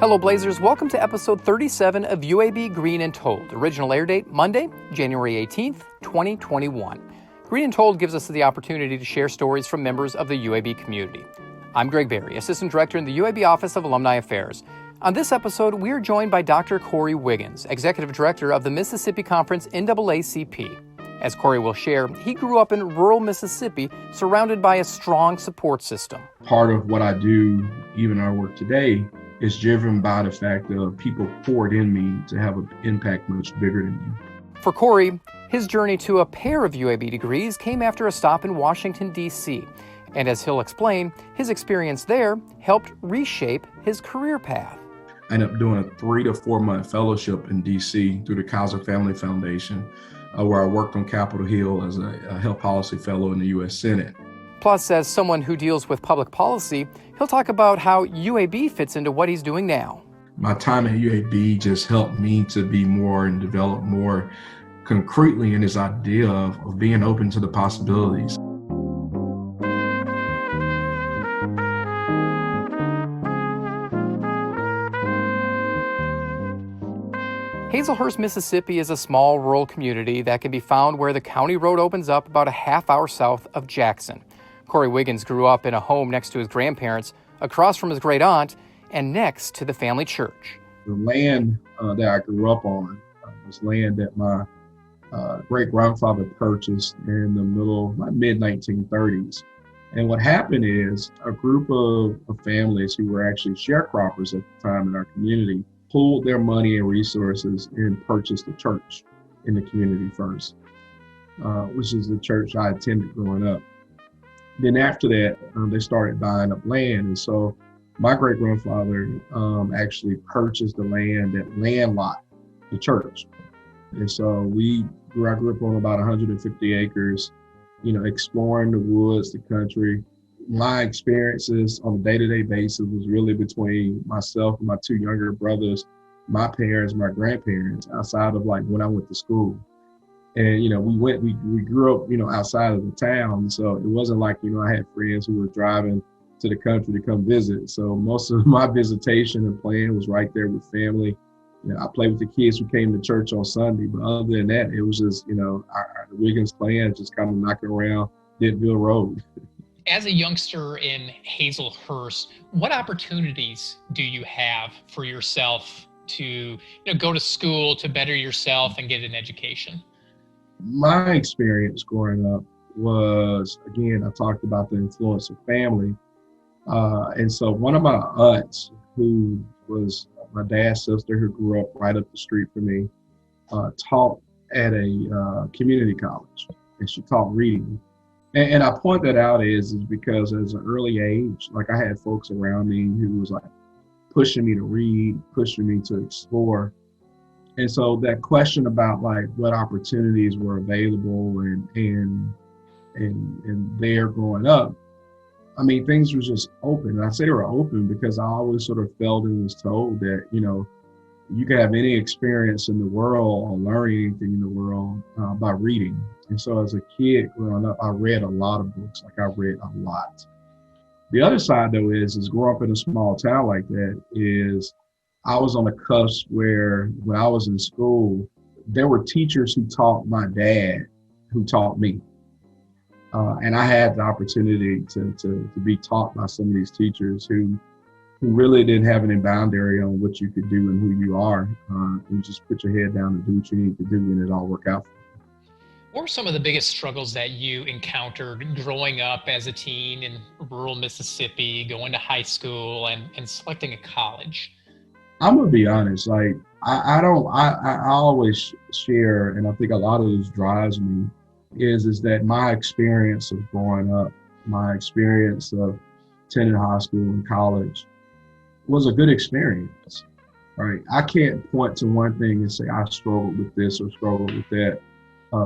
Hello Blazers, welcome to episode 37 of UAB Green and Told. Original air date, Monday, January 18th, 2021. Green and Told gives us the opportunity to share stories from members of the UAB community. I'm Greg Berry, Assistant Director in the UAB Office of Alumni Affairs. On this episode, we are joined by Dr. Corey Wiggins, Executive Director of the Mississippi Conference NAACP. As Corey will share, he grew up in rural Mississippi, surrounded by a strong support system. Part of what I do, even our work today, is driven by the fact that people poured in me to have an impact much bigger than me. For Corey, his journey to a pair of UAB degrees came after a stop in Washington, D.C., and as he'll explain, his experience there helped reshape his career path. I ended up doing a 3 to 4 month fellowship in D.C. through the Kaiser Family Foundation, where I worked on Capitol Hill as a health policy fellow in the U.S. Senate. Plus, as someone who deals with public policy, he'll talk about how UAB fits into what he's doing now. My time at UAB just helped me to be more and develop more concretely in this idea of being open to the possibilities. Hazelhurst, Mississippi is a small rural community that can be found where the county road opens up about a half hour south of Jackson. Corey Wiggins grew up in a home next to his grandparents, across from his great aunt, and next to the family church. The land that I grew up on was land that my great-grandfather purchased in the mid-1930s. And what happened is a group of families who were actually sharecroppers at the time in our community pooled their money and resources and purchased a church in the community first, which is the church I attended growing up. Then after that, they started buying up land. And so my great-grandfather actually purchased the land that landlocked the church. And so I grew up on about 150 acres, exploring the woods, the country. My experiences on a day-to-day basis was really between myself and my 2 younger brothers, my parents, my grandparents, outside of like when I went to school. And, we grew up, outside of the town. So it wasn't like, I had friends who were driving to the country to come visit. So most of my visitation and playing was right there with family. I played with the kids who came to church on Sunday. But other than that, it was just, the Wiggins playing, just kind of knocking around Denville Road. As a youngster in Hazelhurst, what opportunities do you have for yourself to go to school, to better yourself and get an education? My experience growing up was, again, I talked about the influence of family. And so one of my aunts, who was my dad's sister, who grew up right up the street from me, taught at a community college, and she taught reading. And I point that out is because at an early age, like I had folks around me who was like pushing me to read, pushing me to explore. And so that question about like what opportunities were available and there growing up, I mean, things were just open. And I say they were open because I always sort of felt and was told that, you can have any experience in the world or learn anything in the world by reading. And so as a kid growing up, I read a lot of books. Like I read a lot. The other side though is growing up in a small town like that is I was on the cusp where when I was in school, there were teachers who taught my dad, who taught me. And I had the opportunity to be taught by some of these teachers who really didn't have any boundary on what you could do and who you are. You just put your head down and do what you need to do and it all work out for you. What were some of the biggest struggles that you encountered growing up as a teen in rural Mississippi, going to high school and selecting a college? I'm gonna be honest, like I always share, and I think a lot of this drives me, is that my experience of growing up, my experience of attending high school and college was a good experience, right? I can't point to one thing and say I struggled with this or struggled with that.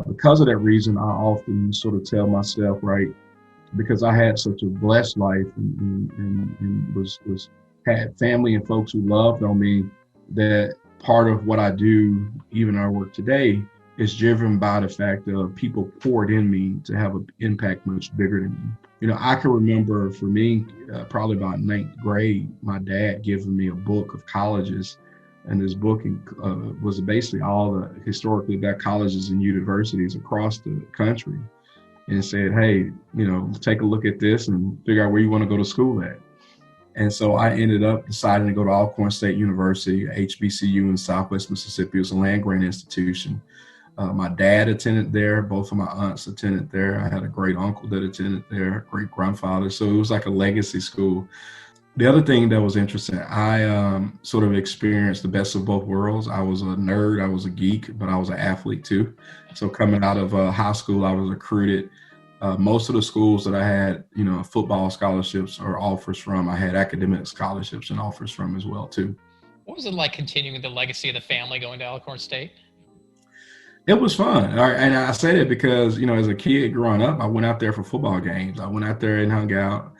Because of that reason, I often sort of tell myself, right, because I had such a blessed life and had family and folks who loved on me, that part of what I do, even our work today, It's driven by the fact of people poured in me to have an impact much bigger than me. You know, I can remember for me, probably about ninth grade, my dad giving me a book of colleges. And this book was basically all the historically black colleges and universities across the country, and said, hey, you know, take a look at this and figure out where you want to go to school at. And so I ended up deciding to go to Alcorn State University, HBCU in Southwest Mississippi. It was a land-grant institution. My dad attended there. Both of my aunts attended there. I had a great uncle that attended there, great grandfather. So it was like a legacy school. The other thing that was interesting, I sort of experienced the best of both worlds. I was a nerd, I was a geek, but I was an athlete too. So coming out of high school, I was recruited. Most of the schools that I had, you know, football scholarships or offers from, I had academic scholarships and offers from as well too. What was it like continuing the legacy of the family going to Alcorn State? It was fun. And I say that because, you know, as a kid growing up, I went out there for football games. I went out there and hung out,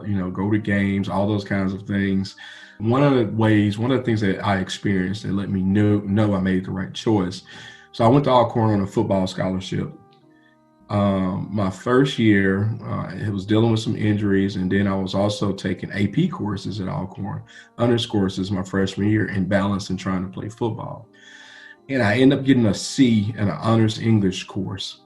you know, go to games, all those kinds of things. One of the things that I experienced that let me know I made the right choice. So I went to Alcorn on a football scholarship. My first year, it was dealing with some injuries, and then I was also taking AP courses at Alcorn, honors courses my freshman year, in balance and trying to play football. And I ended up getting a C in an honors English course.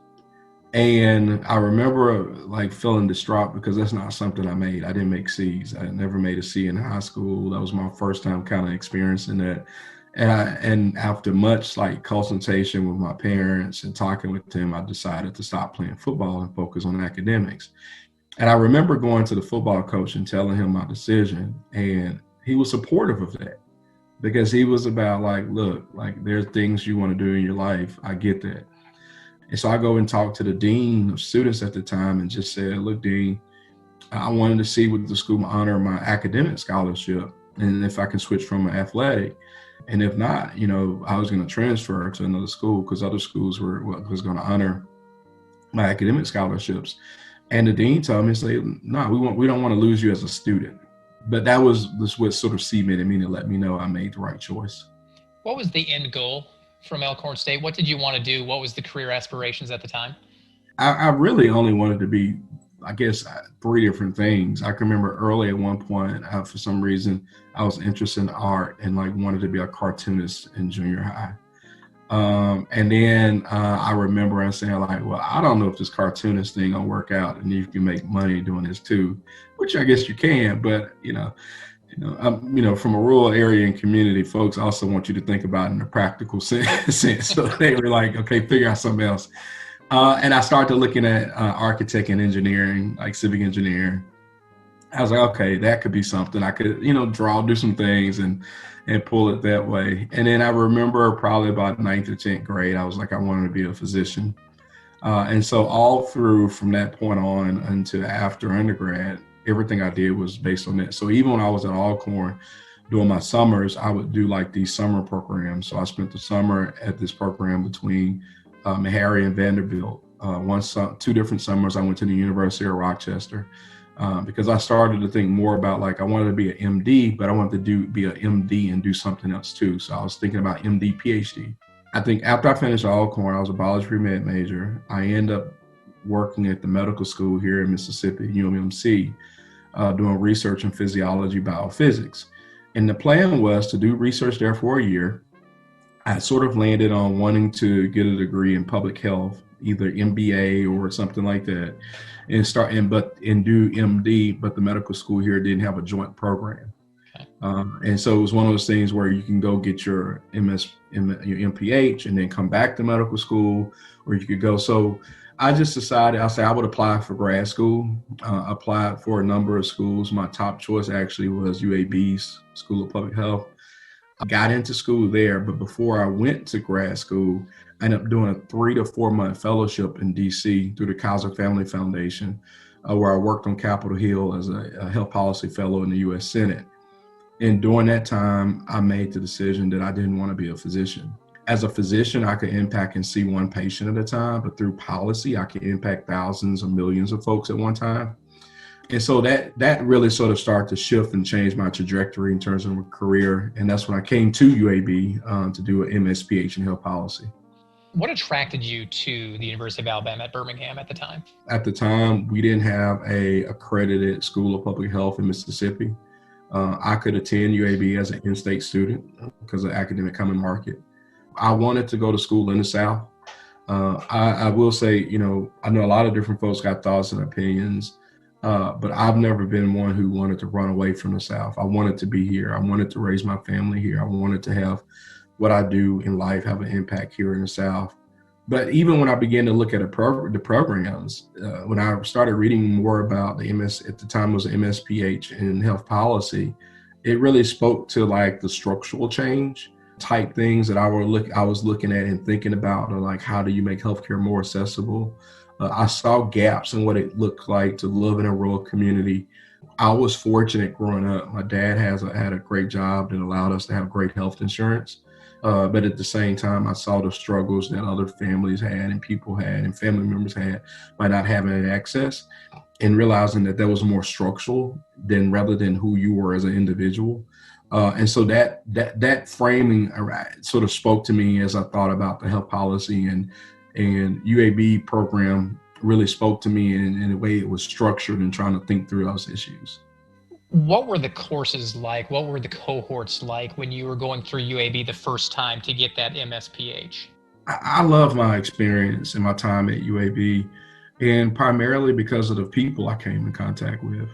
And I remember like feeling distraught because that's not something I made. I didn't make C's. I never made a C in high school. That was my first time kind of experiencing that. And after much like consultation with my parents and talking with them, I decided to stop playing football and focus on academics. And I remember going to the football coach and telling him my decision, and he was supportive of that. Because he was about like, look, like there's things you want to do in your life. I get that. And so I go and talk to the dean of students at the time and just said, look, dean, I wanted to see with the school honor my academic scholarship and if I can switch from an athletic. And if not, you know, I was going to transfer to another school because other schools was going to honor my academic scholarships. And the dean told me, say, no, we don't want to lose you as a student. But that was what sort of cemented me to let me know I made the right choice. What was the end goal from Alcorn State? What did you want to do? What was the career aspirations at the time? I really only wanted to be, I guess, three different things. I can remember early at one point, for some reason, I was interested in art and like wanted to be a cartoonist in junior high. And then I remember I saying like, well, I don't know if this cartoonist thing gonna work out and you can make money doing this too, which I guess you can, but from a rural area and community, folks also want you to think about it in a practical sense. So they were like, okay, figure out something else. And I started looking at architect and engineering, like civic engineering. I was like, okay, that could be something. I could, do some things and pull it that way. And then I remember probably about 9th or 10th grade, I was like, I wanted to be a physician. And so all through from that point on until after undergrad, everything I did was based on that. So even when I was at Alcorn during my summers, I would do like these summer programs. So I spent the summer at this program between Meharry and Vanderbilt. 2 different summers I went to the University of Rochester. Because I started to think more about like I wanted to be an MD, but I wanted to be an MD and do something else too. So I was thinking about MD, PhD. I think after I finished Alcorn, I was a biology pre-med major. I ended up working at the medical school here in Mississippi, UMMC, doing research in physiology, biophysics. And the plan was to do research there for a year. I sort of landed on wanting to get a degree in public health, either MBA or something like that, and do MD, but the medical school here didn't have a joint program. Okay. And so it was one of those things where you can go get your your MPH and then come back to medical school, or you could go. So I just decided, I would apply for grad school, applied for a number of schools. My top choice actually was UAB's School of Public Health. I got into school there, but before I went to grad school, I ended up doing a 3 to 4 month fellowship in DC through the Kaiser Family Foundation, where I worked on Capitol Hill as a health policy fellow in the U.S. Senate. And during that time, I made the decision that I didn't want to be a physician. As a physician, I could impact and see one patient at a time, but through policy, I could impact thousands or millions of folks at one time. And so that really sort of started to shift and change my trajectory in terms of my career. And that's when I came to UAB to do an MSPH in health policy. What attracted you to the University of Alabama at Birmingham at the time? At the time, we didn't have a accredited school of public health in Mississippi. I could attend UAB as an in-state student because of academic common market. I wanted to go to school in the South. I will say, I know a lot of different folks got thoughts and opinions, but I've never been one who wanted to run away from the South. I wanted to be here. I wanted to raise my family here. I wanted to have what I do in life have an impact here in the South. But even when I began to look at the programs, when I started reading more about the at the time it was MSPH in health policy, it really spoke to like the structural change type things that I was looking at and thinking about, like how do you make healthcare more accessible? I saw gaps in what it looked like to live in a rural community. I was fortunate growing up. My dad had a great job that allowed us to have great health insurance. But at the same time, I saw the struggles that other families had and people had and family members had by not having access, and realizing that was more structural rather than who you were as an individual. And so that framing sort of spoke to me as I thought about the health policy, and UAB program really spoke to me in the way it was structured and trying to think through those issues. What were the courses like? What were the cohorts like when you were going through UAB the first time to get that MSPH? I love my experience and my time at UAB, and primarily because of the people I came in contact with.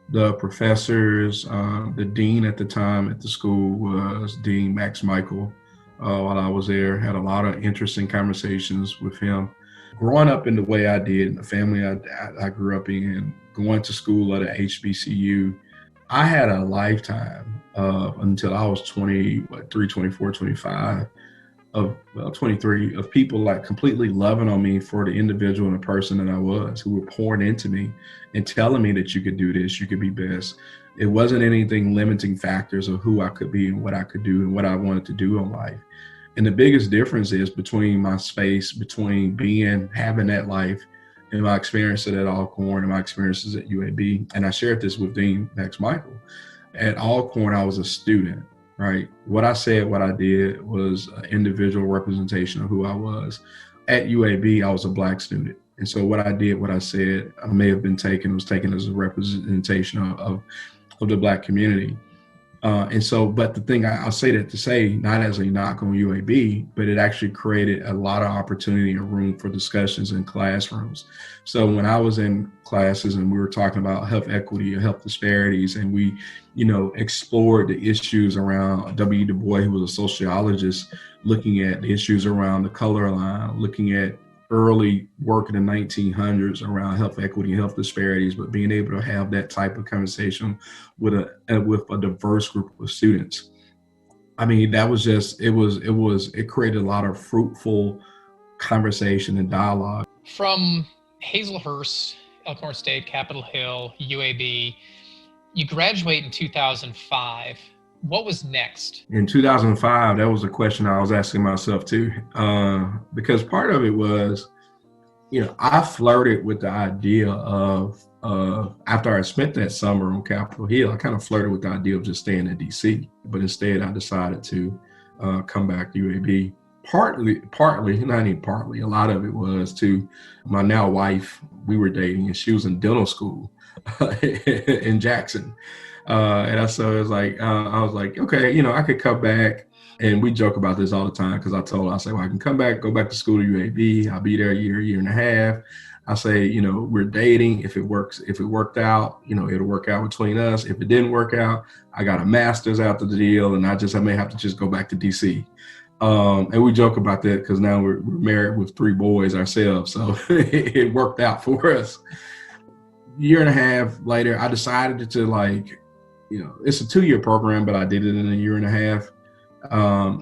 The professors, the dean at the time at the school was Dean Max Michael. While I was there, had a lot of interesting conversations with him. Growing up in the way I did, in the family I grew up in, going to school at a HBCU, I had a lifetime until I was 23, 24, 25 23 of people like completely loving on me for the individual and the person that I was, who were pouring into me and telling me that you could do this, you could be best. It wasn't anything limiting factors of who I could be and what I could do and what I wanted to do in life. And the biggest difference is between my space, between having that life and my experience at Alcorn and my experiences at UAB. And I shared this with Dean Max Michael. At Alcorn, I was a student, right? What I said, what I did was an individual representation of who I was. At UAB, I was a Black student. And so what I did, what I said, was taken as a representation of the Black community. But the thing I'll say that to say, not as a knock on UAB, but it actually created a lot of opportunity and room for discussions in classrooms. So when I was in classes and we were talking about health equity or health disparities, and we, explored the issues around W. Du Bois, who was a sociologist, looking at the issues around the color line, looking at early work in the 1900s around health equity and health disparities, but being able to have that type of conversation with a diverse group of students. I mean, that was just, it created a lot of fruitful conversation and dialogue. From Hazelhurst, Elkhorn State, Capitol Hill, UAB, you graduate in 2005. What was next? In 2005, that was a question I was asking myself too, because part of it was, I flirted with the idea of after I spent that summer on Capitol Hill, I kind of flirted with the idea of just staying in DC, but instead I decided to come back to UAB. Partly, not even partly, a lot of it was to my now wife. We were dating and she was in dental school in Jackson. And so it was like, I was like, okay, I could come back. And we joke about this all the time because I said, well, I can come back, go back to school to UAB. I'll be there a year and a half. I say, we're dating. If it worked out, it'll work out between us. If it didn't work out, I got a master's after the deal, and I may have to just go back to DC. And we joke about that because now we're married with 3 boys ourselves. So it worked out for us. Year and a half later, I decided to it's a 2-year program, but I did it in a year and a half.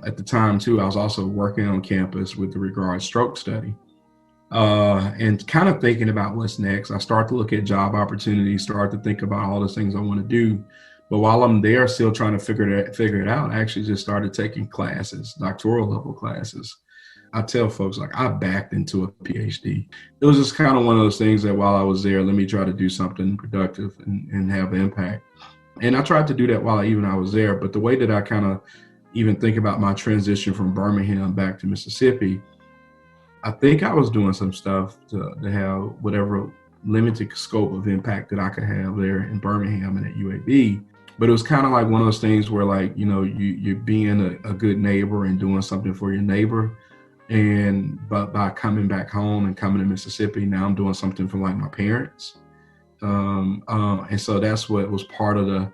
At the time too, I was also working on campus with the regard stroke study. And kind of thinking about what's next. I start to look at job opportunities, start to think about all the things I want to do. But while I'm there still trying to figure it out, I actually just started taking classes, doctoral level classes. I tell folks, I backed into a PhD. It was just kind of one of those things that while I was there, let me try to do something productive and have impact. And I tried to do that while I was there. But the way that I kind of even think about my transition from Birmingham back to Mississippi I think I was doing some stuff to have whatever limited scope of impact that I could have there in Birmingham and at UAB. But it was kind of like one of those things where, like, you're being a good neighbor and doing something for your neighbor. But by coming back home and coming to Mississippi, now I'm doing something for like my parents. And so that's what was part of the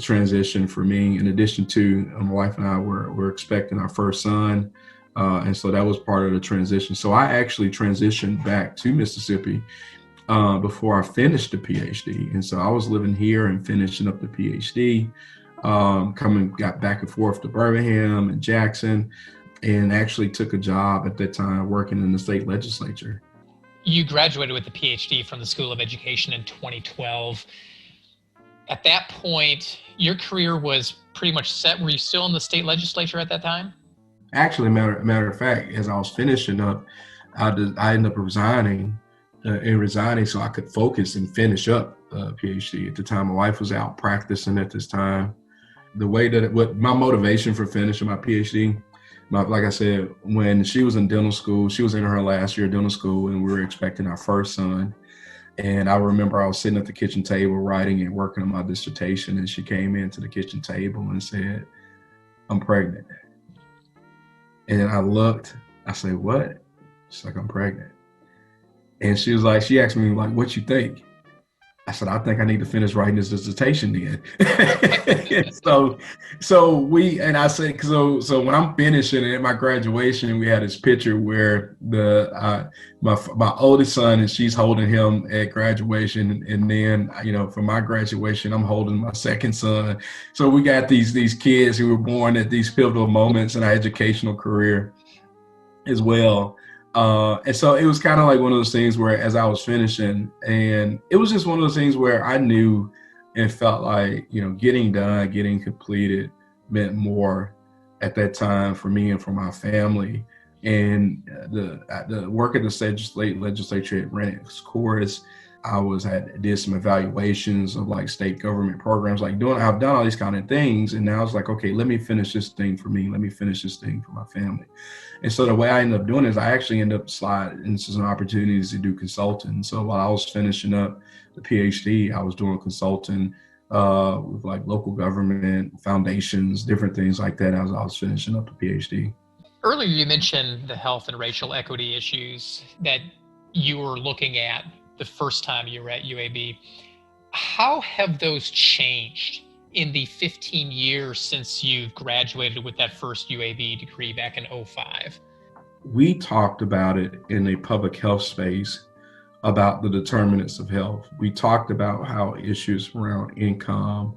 transition for me. In addition to my wife and I were expecting our first son. And so that was part of the transition. So I actually transitioned back to Mississippi before I finished the PhD. And so I was living here and finishing up the PhD, got back and forth to Birmingham and Jackson, and actually took a job at that time working in the state legislature. You graduated with a PhD from the School of Education in 2012. At that point, your career was pretty much set. Were you still in the state legislature at that time? Actually, matter of fact, as I was finishing up, I ended up resigning so I could focus and finish up the PhD. At the time, my wife was out practicing at this time. What my motivation for finishing my PhD, like I said, when she was in dental school, she was in her last year of dental school, and we were expecting our first son. And I remember I was sitting at the kitchen table writing and working on my dissertation, and she came into the kitchen table and said, "I'm pregnant." And then I looked, I said, "What?" She's like, "I'm pregnant." And she asked me, like, "What you think?" I said, "I think I need to finish writing this dissertation then." So when I'm finishing at my graduation, we had this picture where my oldest son, and she's holding him at graduation. And then, for my graduation, I'm holding my second son. So we got these kids who were born at these pivotal moments in our educational career as well. And so it was kind of like one of those things where, as I was finishing, and it was just one of those things where I knew and felt like, getting done, getting completed meant more at that time for me and for my family. And the work at the state legislature, it ran its course. I did some evaluations of like state government programs, I've done all these kind of things. And now it's like, okay, let me finish this thing for me. Let me finish this thing for my family. And so the way I ended up doing is I actually ended up sliding into some opportunities to do consulting. So while I was finishing up the PhD, I was doing consulting with like local government, foundations, different things like that as I was finishing up the PhD. Earlier, you mentioned the health and racial equity issues that you were looking at the first time you were at UAB. How have those changed in the 15 years since you graduated with that first UAB degree back in 2005? We talked about it in a public health space about the determinants of health. We talked about how issues around income,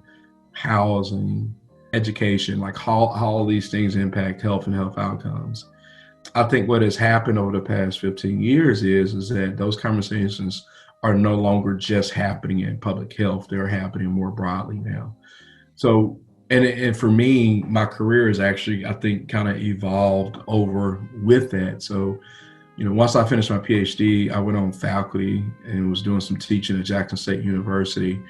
housing, education, like how all these things impact health and health outcomes. I think what has happened over the past 15 years is that those conversations are no longer just happening in public health. They're happening more broadly now. So, and for me, my career has actually, I think, kind of evolved over with that. So, once I finished my PhD, I went on faculty and was doing some teaching at Jackson State University.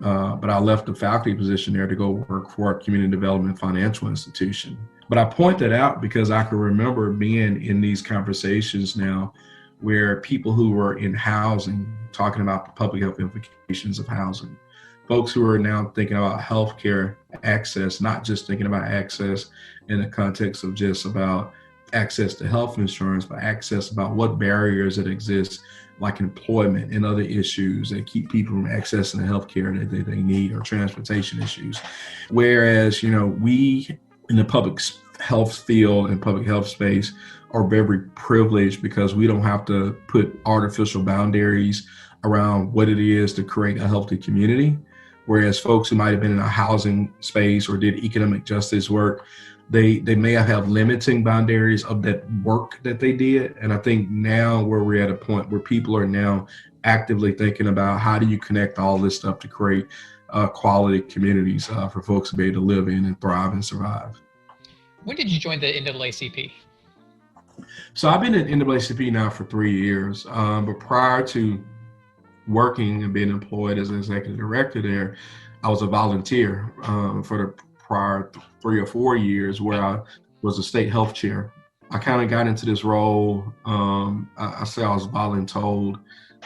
But I left the faculty position there to go work for a community development financial institution. But I point that out because I can remember being in these conversations now where people who were in housing, talking about the public health implications of housing, folks who are now thinking about healthcare access, not just thinking about access in the context of just about access to health insurance, but access about what barriers that exist, like employment and other issues that keep people from accessing the healthcare that they need, or transportation issues. Whereas, we in the public health field and public health space are very privileged because we don't have to put artificial boundaries around what it is to create a healthy community. Whereas folks who might have been in a housing space or did economic justice work, they may have limiting boundaries of that work that they did. And I think now where we're at a point where people are now actively thinking about how do you connect all this stuff to create quality communities for folks to be able to live in and thrive and survive. When did you join the NAACP? So I've been at NAACP now for 3 years, but prior to working and being employed as an executive director there, I was a volunteer for the prior 3 or 4 years where I was a state health chair I kind of got into this role. I say I was voluntold.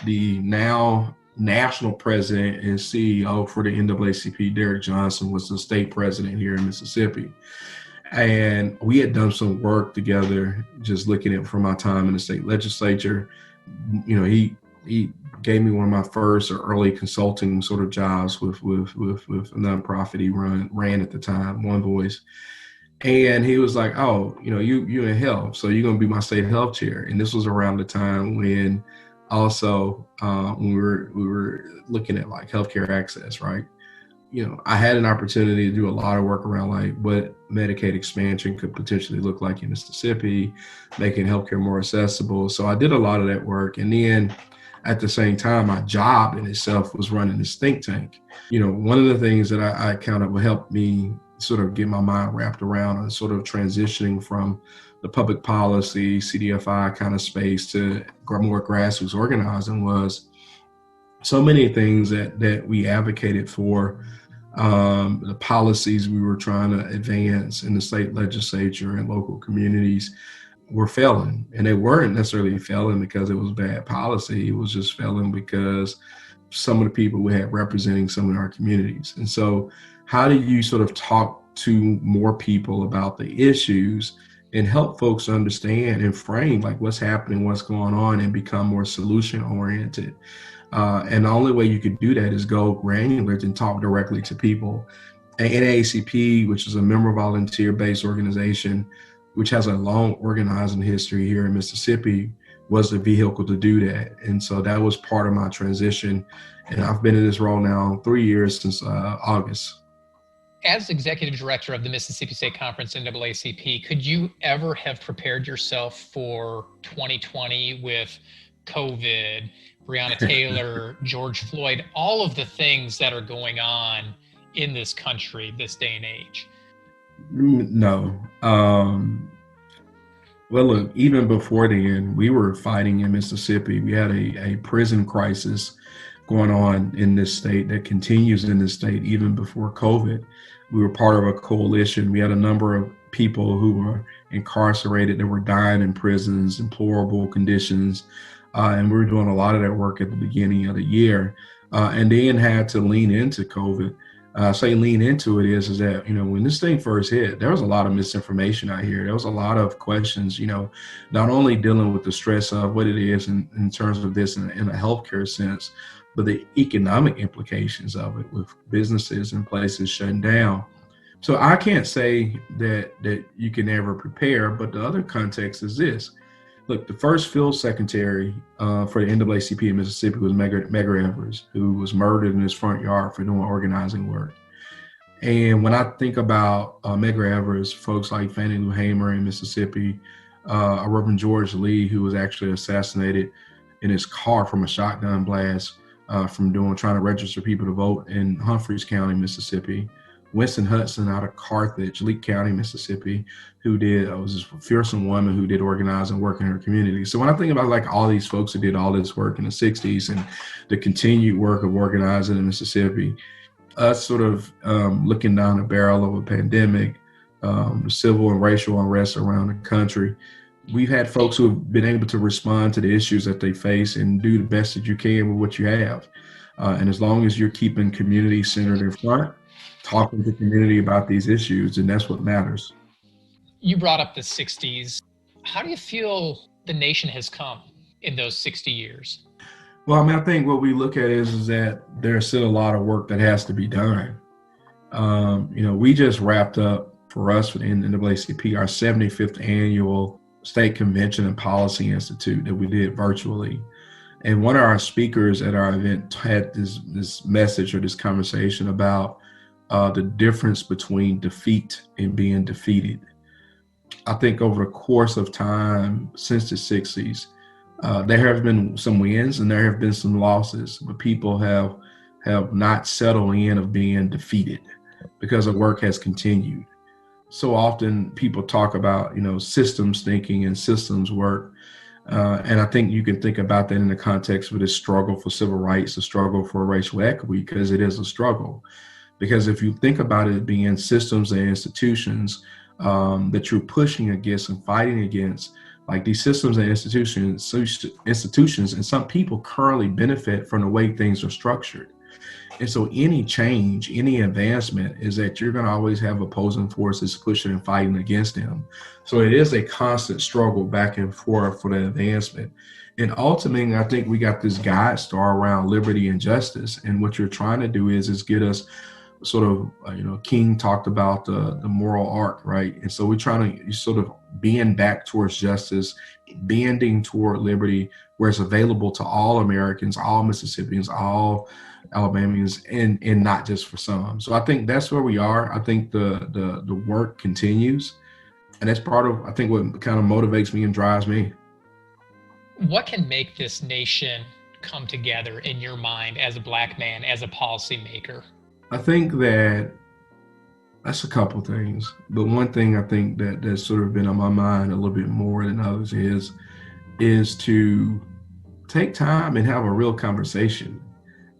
The now national president and CEO for the NAACP, Derek Johnson, was the state president here in Mississippi. And we had done some work together, just looking at from my time in the state legislature. He gave me one of my first or early consulting sort of jobs with a nonprofit he ran at the time, One Voice. And he was like, "Oh, you in health, so you're gonna be my state health chair." And this was around the time when also when we were looking at like healthcare access, right? I had an opportunity to do a lot of work around like what Medicaid expansion could potentially look like in Mississippi, making healthcare more accessible. So I did a lot of that work. And then at the same time, my job in itself was running this think tank. One of the things that I kind of helped me sort of get my mind wrapped around and sort of transitioning from the public policy, CDFI kind of space to more grassroots organizing was so many things that we advocated for, the policies we were trying to advance in the state legislature and local communities were failing. And they weren't necessarily failing because it was bad policy. It was just failing because some of the people we had representing some of our communities. And so how do you sort of talk to more people about the issues and help folks understand and frame like what's happening, what's going on, and become more solution oriented? And the only way you could do that is go granular and talk directly to people. And NAACP, which is a member volunteer-based organization, which has a long organizing history here in Mississippi, was the vehicle to do that. And so that was part of my transition. And I've been in this role now 3 years since August. As executive director of the Mississippi State Conference NAACP, could you ever have prepared yourself for 2020 with COVID, Breonna Taylor, George Floyd, all of the things that are going on in this country this day and age? No. Well, look, even before then, we were fighting in Mississippi. We had a prison crisis going on in this state that continues in this state even before COVID. We were part of a coalition. We had a number of people who were incarcerated that were dying in prisons, deplorable conditions. And we were doing a lot of that work at the beginning of the year, and then had to lean into COVID. Say lean into it is that, when this thing first hit, there was a lot of misinformation out here. There was a lot of questions, not only dealing with the stress of what it is in terms of this in a healthcare sense, but the economic implications of it with businesses and places shutting down. So I can't say that you can never prepare, but the other context is this. Look, the first field secretary for the NAACP in Mississippi was Medgar Evers, who was murdered in his front yard for doing organizing work. And when I think about Medgar Evers, folks like Fannie Lou Hamer in Mississippi, Reverend George Lee, who was actually assassinated in his car from a shotgun blast from trying to register people to vote in Humphreys County, Mississippi. Winston Hudson out of Carthage, Leake County, Mississippi, who was this fearsome woman who did organizing work in her community. So when I think about like all these folks who did all this work in the 60s and the continued work of organizing in Mississippi, us sort of looking down the barrel of a pandemic, civil and racial unrest around the country, we've had folks who have been able to respond to the issues that they face and do the best that you can with what you have. And as long as you're keeping community centered in front, talking to the community about these issues, and that's what matters. You brought up the 60s. How do you feel the nation has come in those 60 years? Well, I think what we look at is that there's still a lot of work that has to be done. We just wrapped up for us in the NAACP our 75th annual State Convention and Policy Institute that we did virtually. And one of our speakers at our event had this message or this conversation about the difference between defeat and being defeated. I think over the course of time since the 60s, there have been some wins and there have been some losses, but people have not settled in of being defeated because the work has continued. So often people talk about, systems thinking and systems work. And I think you can think about that in the context of this struggle for civil rights, the struggle for racial equity, because it is a struggle. Because if you think about it being systems and institutions, that you're pushing against and fighting against, like these systems and institutions, and some people currently benefit from the way things are structured. And so any change, any advancement is that you're going to always have opposing forces pushing and fighting against them. So it is a constant struggle back and forth for the advancement. And ultimately, I think we got this guide star around liberty and justice. And what you're trying to do is get us sort of, King talked about the moral arc, right? And so we're trying to sort of bend back towards justice, bending toward liberty, where it's available to all Americans, all Mississippians, all Alabamians, and not just for some. So I think that's where we are. I think the work continues. And that's part of, I think, what kind of motivates me and drives me. What can make this nation come together in your mind as a Black man, as a policymaker? I think that's a couple things. But one thing I think that's sort of been on my mind a little bit more than others is to take time and have a real conversation.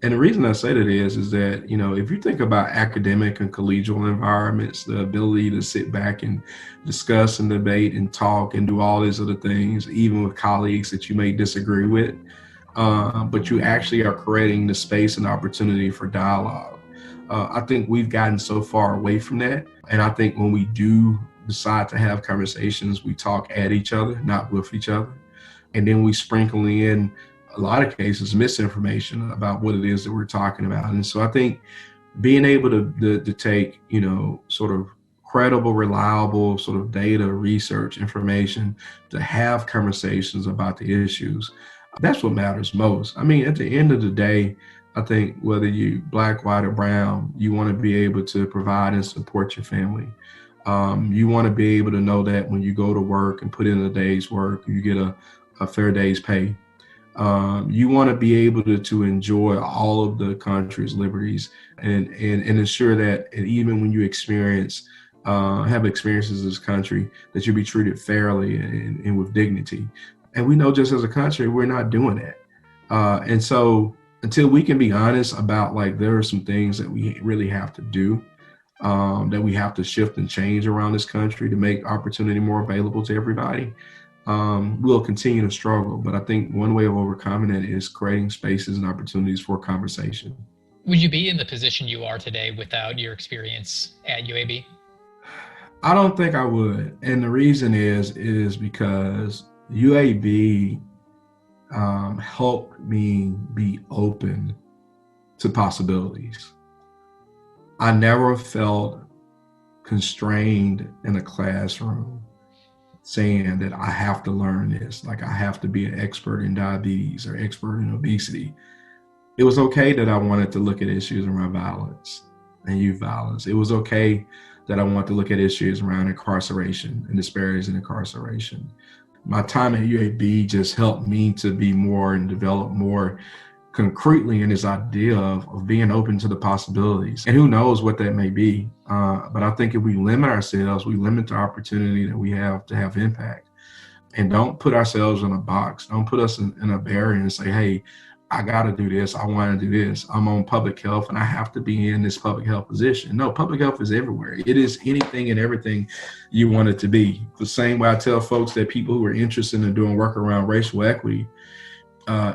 And the reason I say that is that, if you think about academic and collegial environments, the ability to sit back and discuss and debate and talk and do all these other things, even with colleagues that you may disagree with, but you actually are creating the space and opportunity for dialogue. I think we've gotten so far away from that. And I think when we do decide to have conversations, we talk at each other, not with each other. And then we sprinkle in, a lot of cases, misinformation about what it is that we're talking about. And so I think being able to take, sort of credible, reliable sort of data, research, information, to have conversations about the issues, that's what matters most. I mean, at the end of the day, I think whether you Black, white, or brown, you want to be able to provide and support your family. You want to be able to know that when you go to work and put in a day's work, you get a fair day's pay. You want to be able to enjoy all of the country's liberties and ensure that even when you have experiences in this country, that you'll be treated fairly and with dignity. And we know just as a country, we're not doing that. And so until we can be honest about, like, there are some things that we really have to do, that we have to shift and change around this country to make opportunity more available to everybody, we'll continue to struggle. But I think one way of overcoming it is creating spaces and opportunities for conversation. Would you be in the position you are today without your experience at UAB? I don't think I would. And the reason is because UAB helped me be open to possibilities. I never felt constrained in a classroom saying that I have to learn this, like I have to be an expert in diabetes or expert in obesity. It was okay that I wanted to look at issues around violence and youth violence. It was okay that I wanted to look at issues around incarceration and disparities in incarceration. My time at UAB just helped me to be more and develop more concretely in this idea of being open to the possibilities. And who knows what that may be. But I think if we limit ourselves, we limit the opportunity that we have to have impact. And don't put ourselves in a box. Don't put us in a barrier and say, hey, I got to do this. I want to do this. I'm on public health and I have to be in this public health position. No, public health is everywhere. It is anything and everything you want it to be. The same way I tell folks that people who are interested in doing work around racial equity,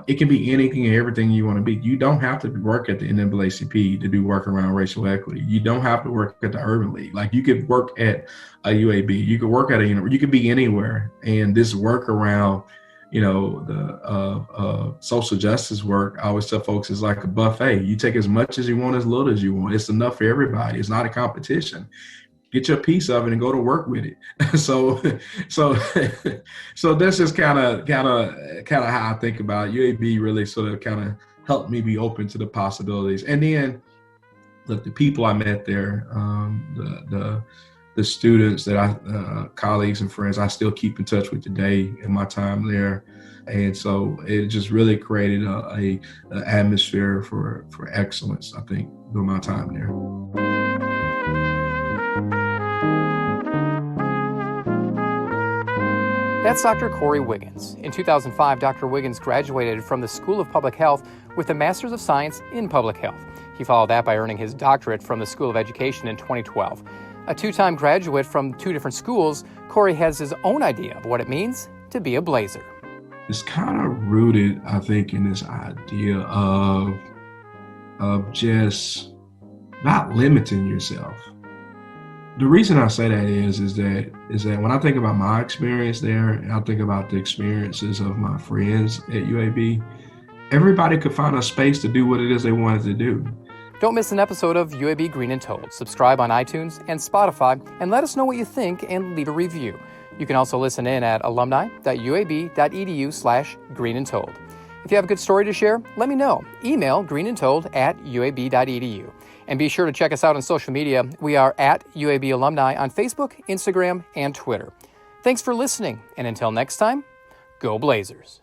it can be anything and everything you want to be. You don't have to work at the NAACP to do work around racial equity. You don't have to work at the Urban League. Like, you could work at a UAB. You could work at you could be anywhere. And this work around, the social justice work, I always tell folks, is like a buffet. You take as much as you want, as little as you want. It's enough for everybody. It's not a competition. Get your piece of it and go to work with it. So this is kind of how I think about it. UAB really sort of kind of helped me be open to the possibilities. And then, look, the people I met there, the students that colleagues and friends I still keep in touch with today in my time there. And so it just really created an atmosphere for excellence, I think, during my time there. That's Dr. Corey Wiggins. In 2005, Dr. Wiggins graduated from the School of Public Health with a Master's of Science in Public Health. He followed that by earning his doctorate from the School of Education in 2012. A two-time graduate from two different schools, Corey has his own idea of what it means to be a Blazer. It's kind of rooted, I think, in this idea of just not limiting yourself. The reason I say that is that when I think about my experience there, and I think about the experiences of my friends at UAB, everybody could find a space to do what it is they wanted to do. Don't miss an episode of UAB Green and Told. Subscribe on iTunes and Spotify, and let us know what you think and leave a review. You can also listen in at alumni.uab.edu/greenandtold. If you have a good story to share, let me know. Email greenandtold@uab.edu. And be sure to check us out on social media. We are at UAB Alumni on Facebook, Instagram, and Twitter. Thanks for listening, and until next time, go Blazers.